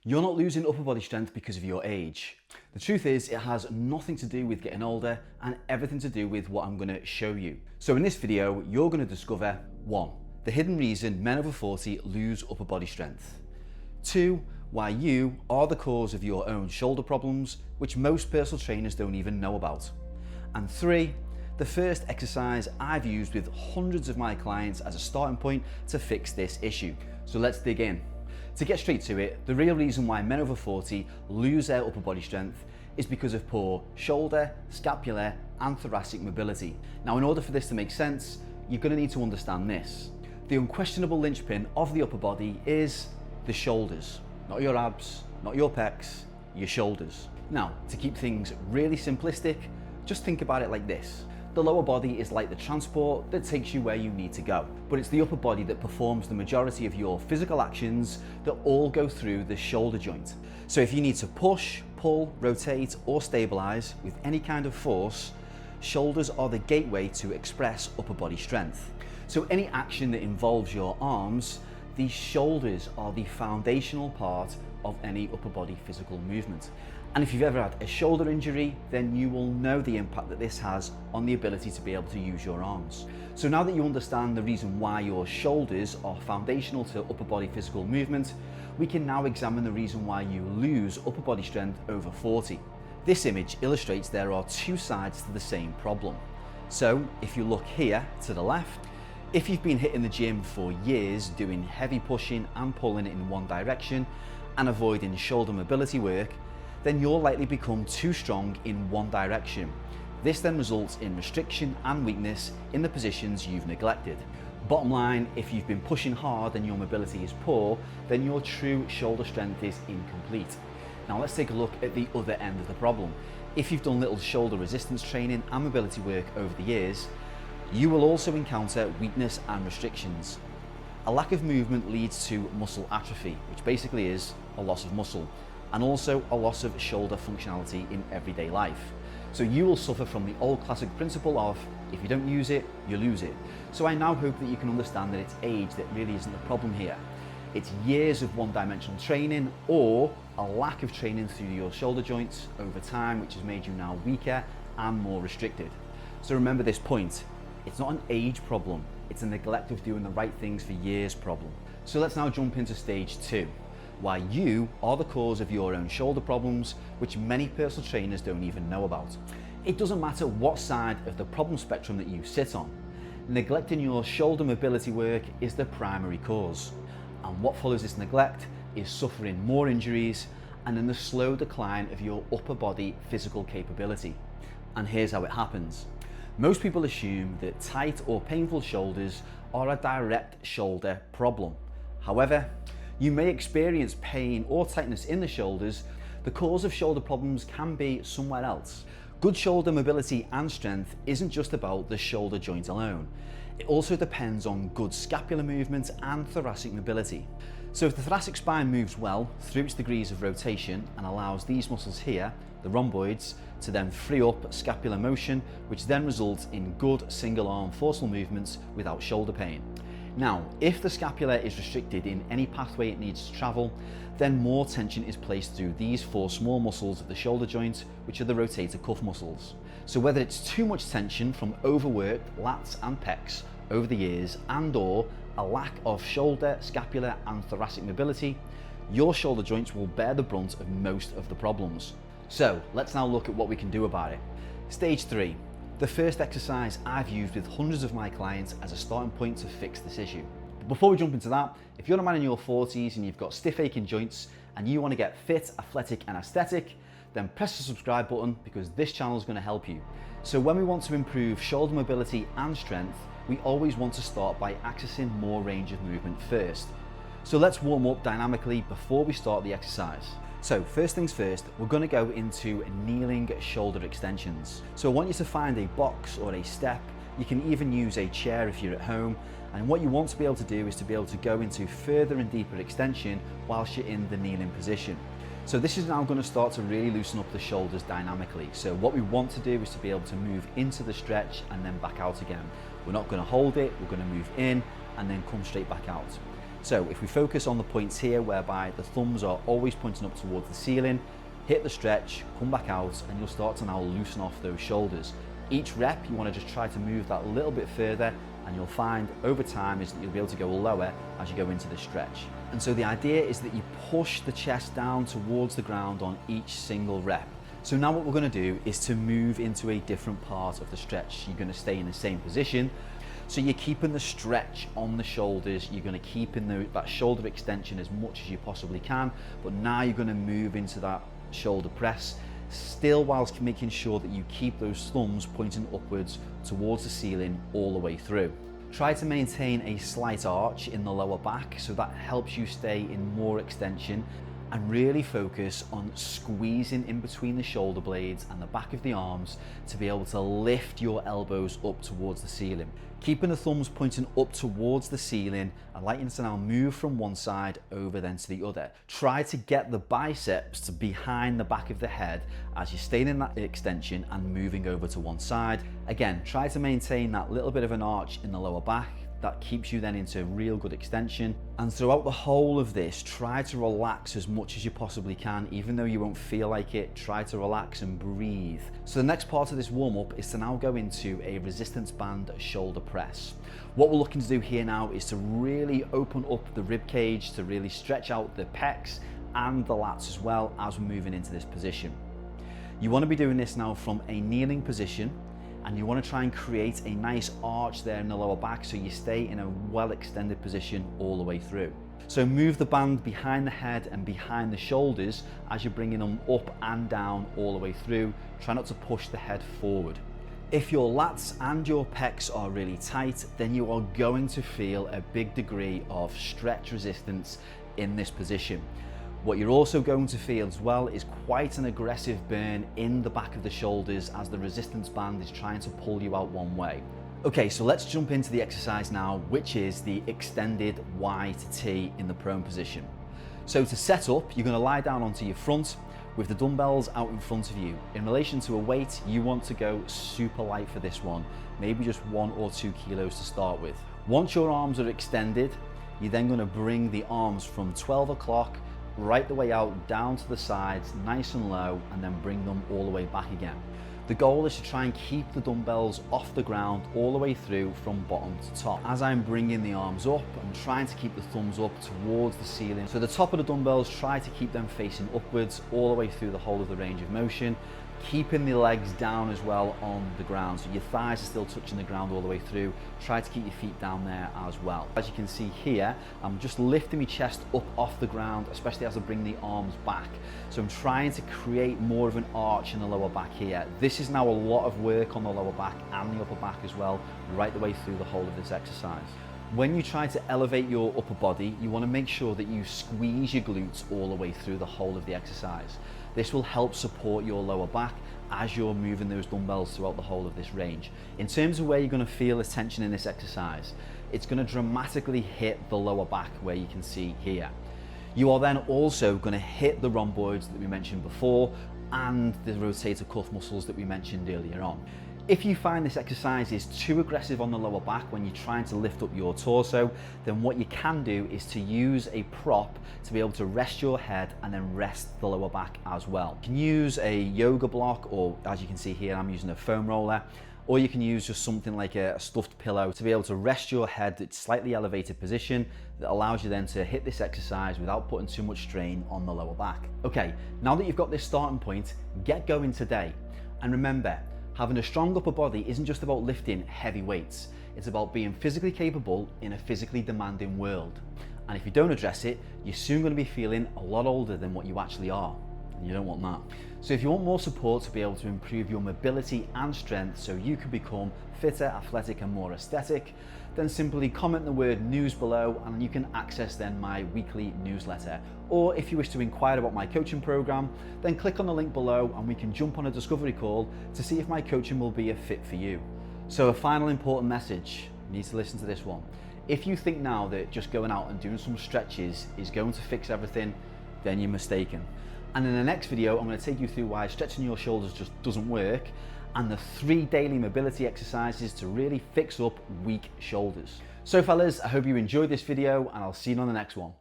You're not losing upper body strength because of your age. The truth is, it has nothing to do with getting older and everything to do with what I'm going to show you. So in this video, you're going to discover 1. The hidden reason men over 40 lose upper body strength. 2. Why you are the cause of your own shoulder problems, which most personal trainers don't even know about. And 3. The first exercise I've used with hundreds of my clients as a starting point to fix this issue. So let's dig in. To get straight to it, the real reason why men over 40 lose their upper body strength is because of poor shoulder, scapular and thoracic mobility. Now, in order for this to make sense, you're going to need to understand this. The unquestionable linchpin of the upper body is the shoulders. Not your abs, not your pecs, your shoulders. Now, to keep things really simplistic, just think about it like this. The lower body is like the transport that takes you where you need to go, but it's the upper body that performs the majority of your physical actions that all go through the shoulder joint. So if you need to push, pull, rotate, or stabilize with any kind of force, shoulders are the gateway to express upper body strength. So any action that involves your arms, these shoulders are the foundational part of any upper body physical movement. And if you've ever had a shoulder injury, then you will know the impact that this has on the ability to be able to use your arms. So now that you understand the reason why your shoulders are foundational to upper body physical movement, we can now examine the reason why you lose upper body strength over 40. This image illustrates there are two sides to the same problem. So if you look here to the left, if you've been hitting the gym for years doing heavy pushing and pulling in one direction and avoiding shoulder mobility work, then you'll likely become too strong in one direction. This then results in restriction and weakness in the positions you've neglected. Bottom line, if you've been pushing hard and your mobility is poor, then your true shoulder strength is incomplete. Now let's take a look at the other end of the problem. If you've done little shoulder resistance training and mobility work over the years, you will also encounter weakness and restrictions. A lack of movement leads to muscle atrophy, which basically is a loss of muscle, and also a loss of shoulder functionality in everyday life. So you will suffer from the old classic principle of, if you don't use it, you lose it. So I now hope that you can understand that it's age that really isn't the problem here. It's years of one-dimensional training or a lack of training through your shoulder joints over time, which has made you now weaker and more restricted. So remember this point, it's not an age problem, it's a neglect of doing the right things for years problem. So let's now jump into stage 2. Why you are the cause of your own shoulder problems, which many personal trainers don't even know about. It doesn't matter what side of the problem spectrum that you sit on. Neglecting your shoulder mobility work is the primary cause. And what follows this neglect is suffering more injuries and then the slow decline of your upper body physical capability. And here's how it happens. Most people assume that tight or painful shoulders are a direct shoulder problem. However, you may experience pain or tightness in the shoulders. The cause of shoulder problems can be somewhere else. Good shoulder mobility and strength isn't just about the shoulder joint alone. It also depends on good scapular movement and thoracic mobility. So if the thoracic spine moves well through its degrees of rotation and allows these muscles here, the rhomboids, to then free up scapular motion, which then results in good single arm forceful movements without shoulder pain. Now, if the scapula is restricted in any pathway it needs to travel, then more tension is placed through these 4 small muscles of the shoulder joint, which are the rotator cuff muscles. So whether it's too much tension from overworked lats and pecs over the years and or a lack of shoulder, scapular and thoracic mobility, your shoulder joints will bear the brunt of most of the problems. So let's now look at what we can do about it. Stage 3. The first exercise I've used with hundreds of my clients as a starting point to fix this issue. But before we jump into that, if you're a man in your 40s and you've got stiff aching joints and you want to get fit, athletic and aesthetic, then press the subscribe button because this channel is going to help you. So when we want to improve shoulder mobility and strength, we always want to start by accessing more range of movement first. So let's warm up dynamically before we start the exercise. So first things first, we're going to go into kneeling shoulder extensions. So I want you to find a box or a step. You can even use a chair if you're at home. And what you want to be able to do is to be able to go into further and deeper extension whilst you're in the kneeling position. So this is now going to start to really loosen up the shoulders dynamically. So what we want to do is to be able to move into the stretch and then back out again. We're not going to hold it, we're going to move in and then come straight back out. So if we focus on the points here whereby the thumbs are always pointing up towards the ceiling, hit the stretch, come back out, and you'll start to now loosen off those shoulders. Each rep, you want to just try to move that a little bit further, and you'll find over time is that you'll be able to go lower as you go into the stretch. And so the idea is that you push the chest down towards the ground on each single rep. So now what we're going to do is to move into a different part of the stretch. You're going to stay in the same position. So you're keeping the stretch on the shoulders, you're going to keep in that shoulder extension as much as you possibly can, but now you're going to move into that shoulder press, still whilst making sure that you keep those thumbs pointing upwards towards the ceiling all the way through. Try to maintain a slight arch in the lower back so that helps you stay in more extension, and really focus on squeezing in between the shoulder blades and the back of the arms to be able to lift your elbows up towards the ceiling. Keeping the thumbs pointing up towards the ceiling, I'd like you to now move from one side over then to the other. Try to get the biceps to behind the back of the head as you're staying in that extension and moving over to one side. Again, try to maintain that little bit of an arch in the lower back. That keeps you then into real good extension. And throughout the whole of this, try to relax as much as you possibly can. Even though you won't feel like it, try to relax and breathe. So the next part of this warm-up is to now go into a resistance band shoulder press. What we're looking to do here now is to really open up the rib cage, to really stretch out the pecs and the lats as well as we're moving into this position. You want to be doing this now from a kneeling position, and you want to try and create a nice arch there in the lower back so you stay in a well extended position all the way through. So move the band behind the head and behind the shoulders as you're bringing them up and down all the way through. Try not to push the head forward. If your lats and your pecs are really tight, then you are going to feel a big degree of stretch resistance in this position. What you're also going to feel as well is quite an aggressive burn in the back of the shoulders as the resistance band is trying to pull you out one way. Okay, so let's jump into the exercise now, which is the extended Y to T in the prone position. So to set up, you're going to lie down onto your front with the dumbbells out in front of you. In relation to a weight, you want to go super light for this one, maybe just 1 or 2 kilos to start with. Once your arms are extended, you're then going to bring the arms from 12 o'clock right the way out down to the sides, nice and low, and then bring them all the way back again. The goal is to try and keep the dumbbells off the ground all the way through from bottom to top. As I'm bringing the arms up, I'm trying to keep the thumbs up towards the ceiling. So the top of the dumbbells, try to keep them facing upwards all the way through the whole of the range of motion, keeping the legs down as well on the ground. So your thighs are still touching the ground all the way through. Try to keep your feet down there as well. As you can see here, I'm just lifting my chest up off the ground, especially as I bring the arms back. So I'm trying to create more of an arch in the lower back here. This is now a lot of work on the lower back and the upper back as well, right the way through the whole of this exercise. When you try to elevate your upper body, you want to make sure that you squeeze your glutes all the way through the whole of the exercise. This will help support your lower back as you're moving those dumbbells throughout the whole of this range. In terms of where you're going to feel the tension in this exercise, it's going to dramatically hit the lower back where you can see here. You are then also going to hit the rhomboids that we mentioned before and the rotator cuff muscles that we mentioned earlier on. If you find this exercise is too aggressive on the lower back when you're trying to lift up your torso, then what you can do is to use a prop to be able to rest your head and then rest the lower back as well. You can use a yoga block, or as you can see here, I'm using a foam roller, or you can use just something like a stuffed pillow to be able to rest your head at a slightly elevated position that allows you then to hit this exercise without putting too much strain on the lower back. Okay, now that you've got this starting point, get going today. And remember, having a strong upper body isn't just about lifting heavy weights. It's about being physically capable in a physically demanding world. And if you don't address it, you're soon going to be feeling a lot older than what you actually are. And you don't want that. So if you want more support to be able to improve your mobility and strength so you can become fitter, athletic and more aesthetic, then simply comment the word news below and you can access then my weekly newsletter. Or if you wish to inquire about my coaching program, then click on the link below and we can jump on a discovery call to see if my coaching will be a fit for you. So a final important message, you need to listen to this one. If you think now that just going out and doing some stretches is going to fix everything, then you're mistaken. And in the next video, I'm going to take you through why stretching your shoulders just doesn't work and the 3 daily mobility exercises to really fix up weak shoulders. So fellas, I hope you enjoyed this video and I'll see you on the next one.